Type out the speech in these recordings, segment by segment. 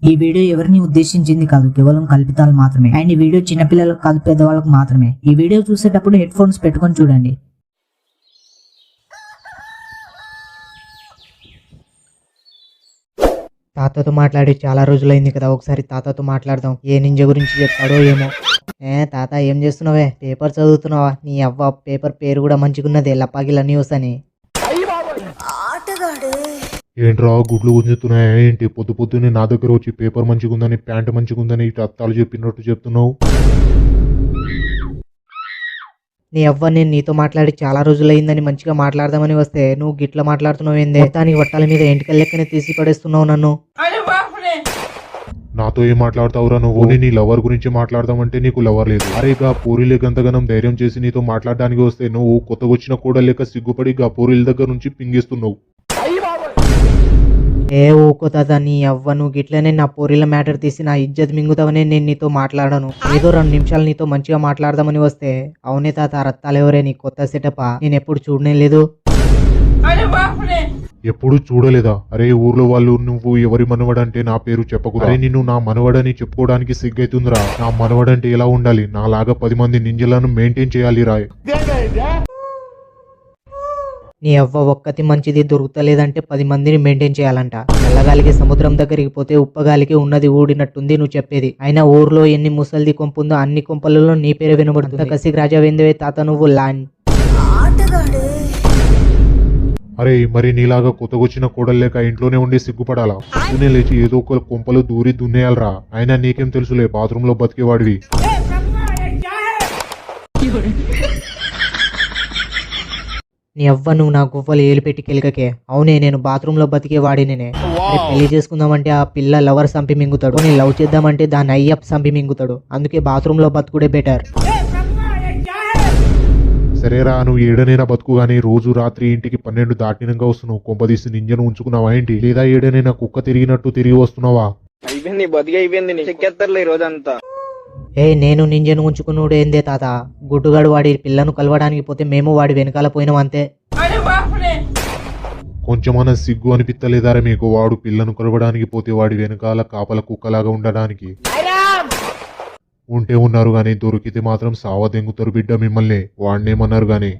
ఈ వీడియో ఎవరిని ఉద్దేశించింది కాదు, కేవలం కల్పితాలు మాత్రమే. అండ్ ఈ వీడియో చిన్నపిల్లలకు కాదు, పెద్దవాళ్ళకు మాత్రమే. ఈ వీడియో చూసేటప్పుడు హెడ్ ఫోన్స్ పెట్టుకొని చూడండి. తాతతో మాట్లాడి చాలా రోజులైంది కదా, ఒకసారి తాతతో మాట్లాడదాం. ఏ నింజ గురించి చెప్తాడో ఏమో. తాత ఏం చేస్తున్నావే? పేపర్ చదువుతున్నావా? నీ అవ్వ పేపర్ పేరు కూడా మంచిగున్నదే, లపాగిల న్యూస్ అని. ఏంట్రా గుడ్లు గుంజుతున్నాయా ఏంటి? పొద్దు పొద్దున్నే నా దగ్గర వచ్చి పేపర్ మంచిగుందని, ప్యాంటు మంచిగుందని ఇటు అత్తాలు చెప్పినట్టు చెప్తున్నావు. నీ అవ్వ నేను నీతో మాట్లాడి చాలా రోజులైందని మంచిగా మాట్లాడదామని వస్తే నువ్వు గిట్ల మాట్లాడుతున్నావు ఏందే? మొత్తానికి వట్టాల మీద ఎంటికల్ లెక్కనే తీసి పడేస్తున్నావు నన్ను. నాతో ఏం మాట్లాడతావురా నువ్వు? నీ లవర్ గురించి మాట్లాడదామంటే నీకు లవర్ లేదు. అరే గా పూరీలే గంతగనం ధైర్యం చేసి నీతో మాట్లాడడానికి వస్తే నువ్వు కొత్తగొచ్చిన కూడా లేక సిగ్గుపడి గా పూరీల దగ్గర నుంచి పింగిస్తున్నావు. ఊకో తాత, నీ అవ్వ నువ్వు గిట్లనే నా పోరీల మ్యాటర్ తీసి నా ఇజ్జత్ మింగుతావనే నేను నీతో మాట్లాడను. ఏదో 2 నిమిషాలు నీతో మంచిగా మాట్లాడదామని వస్తే అవునే తాత రత్తాలెవరే నీ కొత్త సెటపా? నేను ఎప్పుడు చూడనే లేదు. ఎప్పుడు చూడలేదా? అరే ఊర్లో వాళ్ళు నువ్వు ఎవరి మనవడంటే నా పేరు చెప్పకు. అరే నిన్ను నా మనవడని చెప్పుకోవడానికి సిగ్గైతుందిరా. నా మనవడంటే ఎలా ఉండాలి? నాలాగా 10 మంది నింజలను మెయింటైన్ చేయాలి రాయ్. నీ అవ్వ ఒక్కతి మంచిది దొరుకుతలేదంటే 10 మందిని మెయింటైన్ చేయాలంట. చల్లగాలికి సముద్రం దగ్గరికి పోతే ఉప్పగాలికి ఉన్నది ఊడినట్టుంది నువ్వు చెప్పేది. అయినా ఊర్లో ఎన్ని ముసల్ది కొంపుందో అన్ని కొంపలలో నీ పేరు వినబడుతుంది. కసికి రాజా వెందవే తాత నువ్వు లాన్. అరే మరి నీలాగా కొత్తగొచ్చిన కోడలేక ఇంట్లోనే ఉండి సిగ్గుపడాలా? పొద్దునే లేచి ఏదో ఒక కొంపలు దూరి దున్నేయాలరా. అయినా నీకేం తెలుసులే బాత్రూంలో బతికేవాడివి. నీ అవ్వ నువ్వు నా గువ్వలు ఏలిపెట్టి కెలికకే. అవునే నేను బాత్రూంలో బతికే వాడినే. పెళ్లి చేసుకుందామంటే ఆ పిల్ల లవర్ సంపి మింగుతాడు, నేను లవ్ చేద్దామంటే దాన్ని అయ్యప్ సంపి మింగుతాడు. అందుకే బాత్రూంలో బతుకుడే బెటర్. సరేరా నువ్వు ఏడనైనా బతుకు గానీ రోజు రాత్రి ఇంటికి 12 దాటినాక వస్తున్నావు. కొంపదీసి నింజను ఉంచుకున్నావా ఏంటి? లేదా ఏడనైనా కుక్క తిరిగినట్టు తిరిగి వస్తున్నావా? అయిపోయింది బతికి అయిపోయింది, చెక్కేస్తారులే ఈ రోజంతా. నేను నింజను ఉంచుకున్నాడు ఏందే తాత? గుడ్డుగాడు వాడి పిల్లను కలవడానికి పోతే మేము వాడి వెనకాల పోయినాం అంతే. కొంచెమన్నా సిగ్గు అనిపిస్తలేదారా మీకు? వాడు పిల్లను కలవడానికి పోతే వాడి వెనకాల కాపల కుక్కలాగా ఉండడానికి. ఉంటే ఉన్నారు గాని దొరికితే మాత్రం సావదెంగుతారు బిడ్డ మిమ్మల్ని. వాడినేమన్నారు గాని.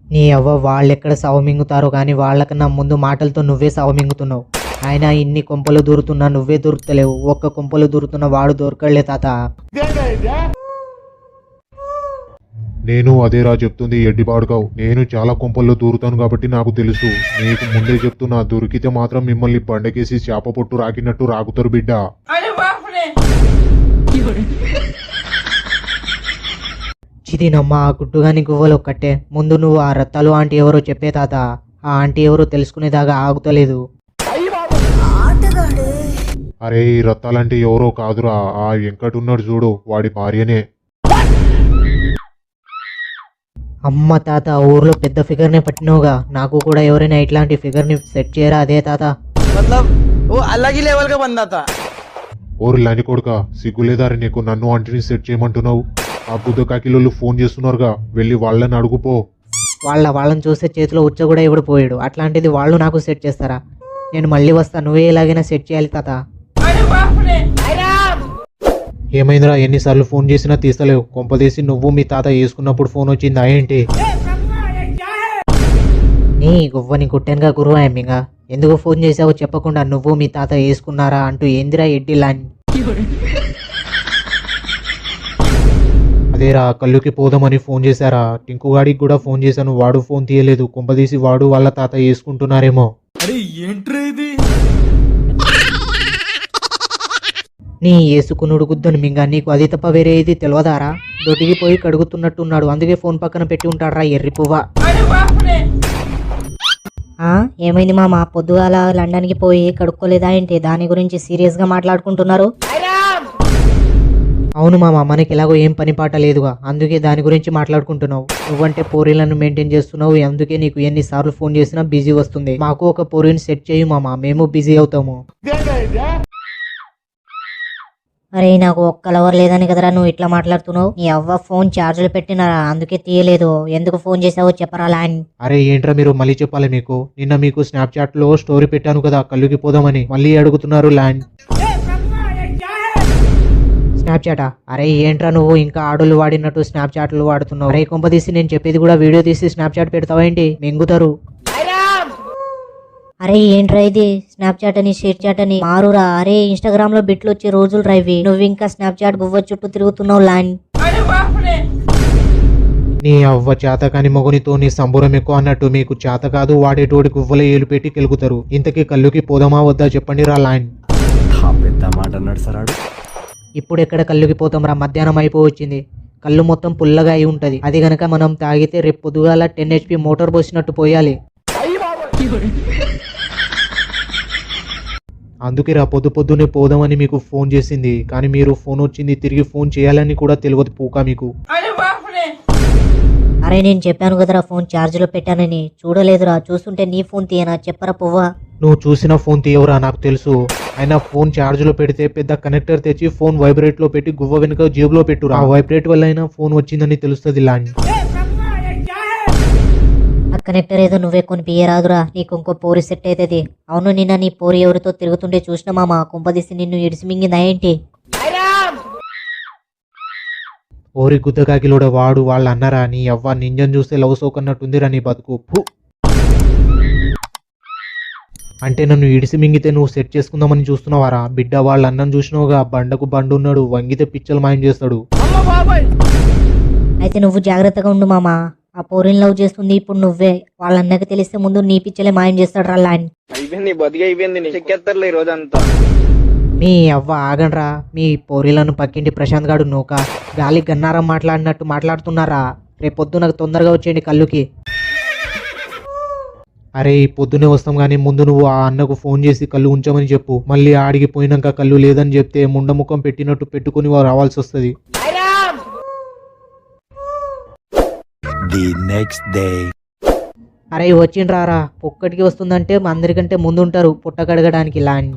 నీ అవ్వ వాళ్ళెక్కడ సవమింగుతారో కానీ వాళ్ళకన్నా ముందు మాటలతో నువ్వే సవమింగుతున్నావు. ఆయన ఇన్ని కొంపలు దూరుతున్నా నువ్వే దొరుకుతలేవు. ఒక్క కొంపలు దూరుతున్న వాడు దొరకలే తాత. నేను అదేరా చెప్తుంది ఎడ్డిపాడుకావు. నేను చాలా కొంపల్లో దూరుతాను కాబట్టి నాకు తెలుసు. నీకు ముందే చెప్తున్నా, దొరికితే మాత్రం మిమ్మల్ని బండకేసి చేప పొట్టు రాకినట్టు రాకుతారు బిడ్డ. చిదినమ్మ ఆ గుడ్డుగాని గువ్వలు ఒక్కటే. ముందు నువ్వు ఆ రత్తాలు ఆంటీ ఎవరో చెప్పే తాత. ఆ ఆంటీ ఎవరో తెలుసుకునేదాకా ఆగుతలేదు. అరే ఈ రత్తాలంటే ఎవరో కాదురా, ఆ వెంకట్ ఉన్నాడు చూడు, వాడి భార్యనే. అమ్మ తాత ఊర్లో పెద్ద ఫిగర్ నే పట్టినవుగా, నాకు కూడా ఎవరైనా ఇట్లాంటి ఫిగర్ ని సెట్ చేయరా అదే తాత. ఓరు లాని కొడుక, సిగ్గులేదారి నీకు? నన్ను ఆంటీని సెట్ చేయమంటున్నావు? ఆ బుద్ధ కాకిలోళ్ళు ఫోన్ చేస్తున్నారుగా, వెళ్ళి వాళ్ళని అడుగుపో. వాళ్ళని చూస్తే చేతిలో ఉచ్చ కూడా ఎవడు పోయాడు, అట్లాంటిది వాళ్ళు నాకు సెట్ చేస్తారా? నేను మళ్ళీ వస్తా, నువ్వే ఎలాగైనా సెట్ చేయాలి తాత. ఏమైందిరా? ఎన్నిసార్లు ఫోన్ చేసినా తీస్తలేవు. కొంపదీసి నువ్వు మీ తాత వేసుకున్నప్పుడు ఫోన్ వచ్చిందా ఏంటి? నీ గువ్వని కుట్టానుగా గురువా ఎమ్మిగా. ఎందుకు ఫోన్ చేసావో చెప్పకుండా నువ్వు మీ తాత వేసుకున్నారా అంటూ ఏందిరా ఎడ్డి లాన్. అదేరా కళ్ళుకి పోదామని ఫోన్ చేశారా? టింకుగాడికి కూడా ఫోన్ చేశాను, వాడు ఫోన్ తీయలేదు. కొంపదీసి వాడు వాళ్ళ తాత వేసుకుంటున్నారేమో. నీ వేసుకునుడు గుద్దను మింగా, నీకు అది తప్ప వేరే ఇది తెలియదారా? దొడ్డికి పోయి కడుగుతున్నట్టున్నాడు, అందుకే ఫోన్ పక్కన పెట్టి ఉంటాడరా ఎర్రి పువ్వ. ఏమైంది మామ? పొద్దుగాల లండన్కి పోయి కడుక్కోలేదా ఏంటి? దాని గురించి సీరియస్ గా మాట్లాడుకుంటున్నారు. అవును మామ, మనకి ఎలాగో ఏం పని పాట లేదుగా, అందుకే దాని గురించి మాట్లాడుకుంటున్నావు. నువ్వంటే పోరీలను మెయింటైన్ చేస్తున్నావు, అందుకే నీకు ఎన్నిసార్లు ఫోన్ చేసినా బిజీ వస్తుంది. మాకు ఒక పోరీని సెట్ చేయు మామ, మేము బిజీ అవుతాము. అరే నాకు ఒక్క లవర్ లేదని కదరా నువ్వు ఇట్లా మాట్లాడుతున్నావు. నీ అవ్వ ఫోన్ ఛార్జీలు పెట్టినారా అందుకే తీయలేదు. ఎందుకు ఫోన్ చేసావో చెప్పరా ల్యాండ్. అరే ఏంట్రా మీరు మళ్ళీ చెప్పాలి మీకు. నిన్న మీకు స్నాప్చాట్ లో స్టోరీ పెట్టాను కదా కళ్ళుకి పోదామని, మళ్ళీ అడుగుతున్నారు ల్యాండ్. స్నాప్చాటా? అరే ఏంట్రా నువ్వు ఇంకా ఆడోళ్ళు వాడినట్టు స్నాప్చాట్లు వాడుతున్నావు. అరే కొంపదీసి నేను చెప్పేది కూడా వీడియో తీసి స్నాప్చాట్ పెడతావేంటి? మింగుతారు. అరే ఏంట్రా ఇది స్నాప్చాట్ అని షేర్ చాట్ అని మారురా. అరే ఇన్స్టాగ్రామ్ లో బిట్లు వచ్చే రోజులు రైవి. నువ్వు ఇంకా స్నాప్చాట్ గువ్వ చుట్టూ తిరుగుతున్నావు ల్యాండ్. నీ అవ్వ చేత కాని మొగునితో నీ సంబురం ఎక్కువ అన్నట్టు మీకు చేత కాదు వాడేటోడి గువ్వల ఏలు పెట్టి కెలుకుతారు. ఇంతకీ కళ్ళుకి పోదామా వద్దా చెప్పండి రా ల్యాండ్. పెద్ద మాట అన్నాడు సరాడు. ఇప్పుడు ఎక్కడ కళ్ళుకి పోతాం రా, మధ్యాహ్నం అయిపోవచ్చింది. కళ్ళు మొత్తం పుల్లగా అయి ఉంటది. అది గనక మనం తాగితే రేపు పొద్దుగాల 10 HP మోటార్ పోసినట్టు పోయాలి. అందుకే రా పొద్దునే పోదామని మీకు ఫోన్ చేసింది. కానీ మీరు ఫోన్ వచ్చింది తిరిగి ఫోన్ చేయాలని కూడా తెలియదు పూక మీకు. అరే నేను చెప్పాను కదరా ఫోన్ ఛార్జ్ లో పెట్టానని. చూడలేదురా, చూస్తుంటే నీ ఫోన్ తీయనా చెప్పరా పువ్వా. నువ్వు చూసిన ఫోన్ తీయవురా నాకు తెలుసు. అయినా ఫోన్ ఛార్జ్ లో పెడితే పెద్ద కనెక్టర్ తెచ్చి ఫోన్ వైబ్రేట్ లో పెట్టి గువ్వ వెనుక జేబులో పెట్టురా. ఆ వైబ్రేట్ వల్ల అయినా ఫోన్ వచ్చిందని తెలుస్తుంది ల్యాండ్. ఆ కనెక్టర్ ఏదో నువ్వే కొని పియ్యరాదురా, నీకు ఇంకో పోరి సెట్ అవుతుంది. అవును నిన్న నీ పోరి ఎవరితో తిరుగుతుంటే చూసిన మామ, కుంపదీసి నిన్ను ఇడిసి మింగిందా ఏంటి? ఓరి గుద్దకాకిలోడ వాడు వాళ్ళు అన్నారా నీ అవ్వ నింజన్ చూస్తే లవ్ సోకన్నట్టుందిరా నీ బతుకు. అంటే నన్ను ఇడిసి మింగితే నువ్వు సెట్ చేసుకుందామని చూస్తున్నావారా బిడ్డ? వాళ్ళ అన్నం చూసినావుగా, బండకు బండు ఉన్నాడు, వంగితే పిచ్చలు మాయం చేస్తాడు. అయితే నువ్వు జాగ్రత్తగా ఉండు మామ. ఆ పోరిని లవ్ చేస్తుంది ఇప్పుడు నువ్వే. వాళ్ళ అన్నకి తెలిస్తే ముందు నీ పిచ్చలే మాయం చేస్తాడు రా ల్యాండ్. అయిపోయింది బతికి అయిపోయింది చెక్కేస్తారులే ఈ రోజంతా. మీ అవ్వ ఆగండ్రా. మీ పోరీలను పక్కింటి ప్రశాంత్ గాడు నూక గాలి గన్నారం మాట్లాడినట్టు మాట్లాడుతున్నారా? రేపొద్దు నాకు తొందరగా వచ్చేయండి కళ్ళుకి. అరే పొద్దునే వస్తాం కానీ ముందు నువ్వు ఆ అన్నకు ఫోన్ చేసి కళ్ళు ఉంచమని చెప్పు. మళ్ళీ ఆడికి పోయినాక కళ్ళు లేదని చెప్తే ముండముఖం పెట్టినట్టు పెట్టుకుని వారు రావాల్సి వస్తుంది. The next day. అరే వచ్చిండ్రారా, ఒక్కటికి వస్తుందంటే మా అందరికంటే ముందు ఉంటారు పుట్ట కడగడానికి ల్యాండ్.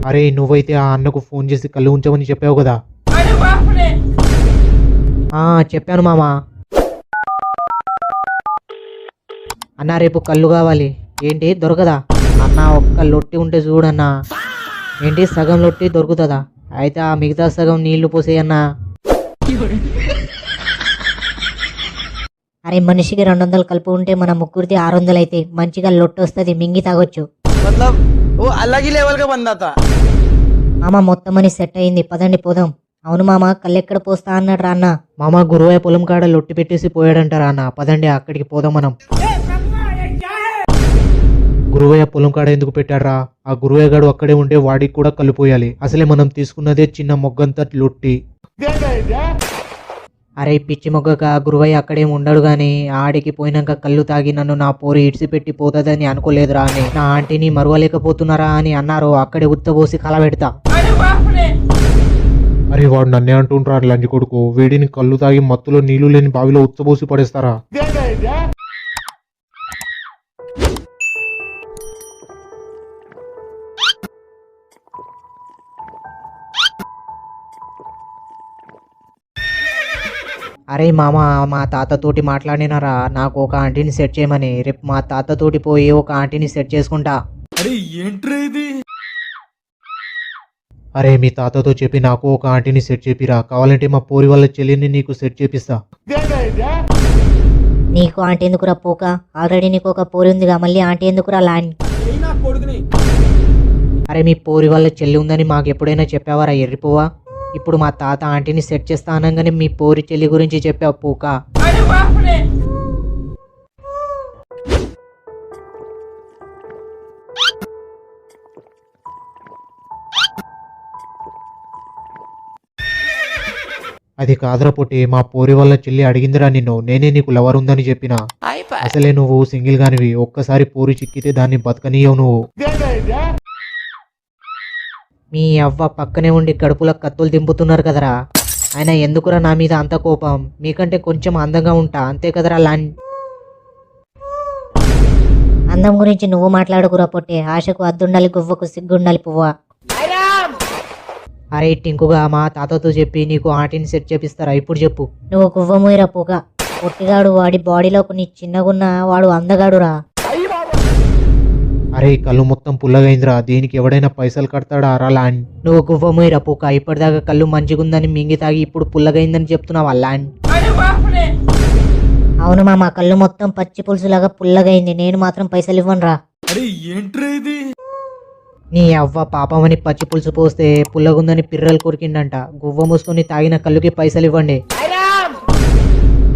అరే నువ్వైతే ఆ అన్నకు ఫోన్ చేసి కళ్ళు ఉంచమని చెప్పావు కదా. చెప్పాను మామా. అన్నా రేపు కళ్ళు కావాలి. ఏంటి దొరకదా అన్న? ఒక్క లొట్టి ఉంటే చూడన్నా. ఏంటి సగం లొట్టి దొరుకుతుందా? అయితే ఆ మిగతా సగం నీళ్లు పోసేయన్నా. అరే మనిషికి 200 కలుపు ఉంటే మన ముగ్గురిది 600 అయితే మంచిగా లొట్టు వస్తుంది, మింగి తాగొచ్చు. वो अलग ही लेवल का बंदा था. మామ మొత్తం అని సెట్ అయింది, పదండి పోదాం. అవును మామ కళ్ళెక్కడ పోస్తా అన్నాడు రా అన్న. మామ గురువయ్య పొలం కాడ లొట్టి పెట్టేసి పోయాడంటారా అన్న? పదండి అక్కడికి పోదాం మనం. గురువయ్య పొలం కాడ ఎందుకు పెట్టారా? ఆ గురువయ్య గాడు అక్కడే ఉంటే వాడికి కూడా కళ్ళు పోయాలి. అసలే మనం తీసుకున్నదే చిన్న మొగ్గంత లొట్టి. అరే పిచ్చి మొగ్గక గురువయ్య అక్కడేం ఉండడు గాని ఆడికి పోయినాక కళ్ళు తాగి నన్ను నా పోరి ఇడిసిపెట్టి పోతుందని అనుకోలేదురా అని నా ఆంటీని మరువలేకపోతున్నారా అని అన్నారు. అక్కడే ఉత్తబోసి కలబెడతా. అరే వాడు నన్నే అంటుంటారు లంజి కొడుకు. వీడిని కళ్ళు తాగి మత్తులో నీళ్లు లేని బావిలో ఉచ్చబోసి పడేస్తారా? అరే మామ మా తాతతోటి మాట్లాడినారా నాకు ఒక ఆంటీని సెట్ చేయమని. రేపు మా తాతతోటి పోయి ఒక ఆంటీని సెట్ చేసుకుంటా. अरे ఏంట్రా ఇది? అరే మీ తాతతో చెప్పి నాకు ఒక ఆంటీని సెట్ చేపిరా. కావాలంటే మా పోరి వాళ్ళ చెల్లిని నీకు సెట్ చేపిస్తా. నీకు ఆంటీ ఎందుకురా పోక? ఆల్రెడీ నీకు ఒక పోరి ఉందిగా, మళ్ళీ ఆంటీ ఎందుకురా ల్యాండ్? ఏయ్ నా కొడుకుని. అరే మీ పోరి వాళ్ళ చెల్లి ఉందని మాకు ఎప్పుడైనా చెప్పావారా ఎర్రిపోవా? ఇప్పుడు మా తాత ఆంటీని సెట్ చేస్తా అనగానే మీ పోరి చెల్లి గురించి చెప్పావు పూక. అది కాదురా పొట్టి, మా పోరి వాళ్ళ చెల్లి అడిగిందిరా నిన్ను. నేనే నీకు లవర్ ఉందని చెప్పిన. అసలే నువ్వు సింగిల్ గానివి. ఒక్కసారి పోరి చిక్కితే దాన్ని బతకనీయవు నువ్వు. మీ అవ్వ పక్కనే ఉండి కడుపులో కత్తులు దింపుతున్నారు కదరా. అయినా ఎందుకురా నా మీద అంత కోపం? మీకంటే కొంచెం అందంగా ఉంటా అంతే కదరా ల్యాండ్. అందం గురించి నువ్వు మాట్లాడుకురా పొట్టే. ఆశకు అద్దుండాలి, గువ్వకు సిగ్గుండాలి పువ్వా. అరే టింకుగా మా తాతతో చెప్పి నీకు ఆంటీని సెట్ చేపిస్తారా ఇప్పుడు చెప్పు. నువ్వు గువ్వమూయిరా పూక. పొట్టిగాడు వాడి బాడీలో కొన్ని చిన్నగున్న వాడు అందగాడురా. అరే కళ్ళు మొత్తం పుల్లగైందిరా, దీనికి ఎవడైనా పైసలు కడతాడా రా ల్యాండ్. నువ్వు గువ్వమూయిరా పూక, ఇప్పటిదాకా కళ్ళు మంచిగుందని మింగి తాగి ఇప్పుడు పుల్లగైందని చెప్తున్నావా ల్యాండ్. అవును మామ, కళ్ళు మొత్తం పచ్చి పులుసులాగా పుల్లగైంది. నేను మాత్రం పైసలు ఇవ్వనురా. అరే ఏంట్రా ఇది? నీ అవ్వ పాపమని పచ్చి పులుసు పోస్తే పుల్లగుందని పిర్రలు కొరికిండంట. గువ్వ మూసుకొని తాగిన కళ్ళుకి పైసలు ఇవ్వండి.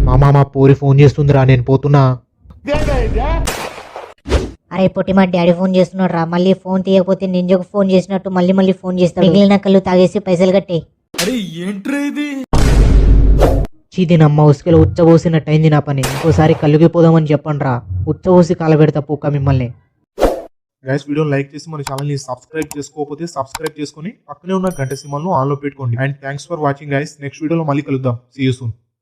మామా మా పోరి ఫోన్ చేస్తుందిరా, నేను పోతున్నా. అరే పొట్టి, మా డాడీ ఫోన్ చేస్తున్నాడు రా. మళ్ళీ ఫోన్ తీయకపోతే నింజకు ఫోన్ చేసినట్టు మళ్ళీ మళ్ళీ ఫోన్ చేస్తాడు. మిగిలిన కళ్ళు తాగేసి పైసలు కట్టే. అరే ఏంట్రా ఇది? చీదినమ్మ ఉసుకలు ఉచ్చబోసినట్టయింది నా పని. ఇంకోసారి కళ్ళుకి పోదామని చెప్పండి రా, ఉచ్చబోసి కాలబెడతా పూక మిమ్మల్ని. గైస్ వీడియోని లైక్ చేసి మన ఛానల్ని సబ్స్క్రైబ్ చేసుకోకపోతే సబ్స్క్రైబ్ చేసుకొని పక్కనే ఉన్న గంట సింబల్ను ఆన్లో పెట్టుకోండి. And thanks for watching guys. Next వీడియోలో మళ్ళీ కలుద్దాం. See you soon.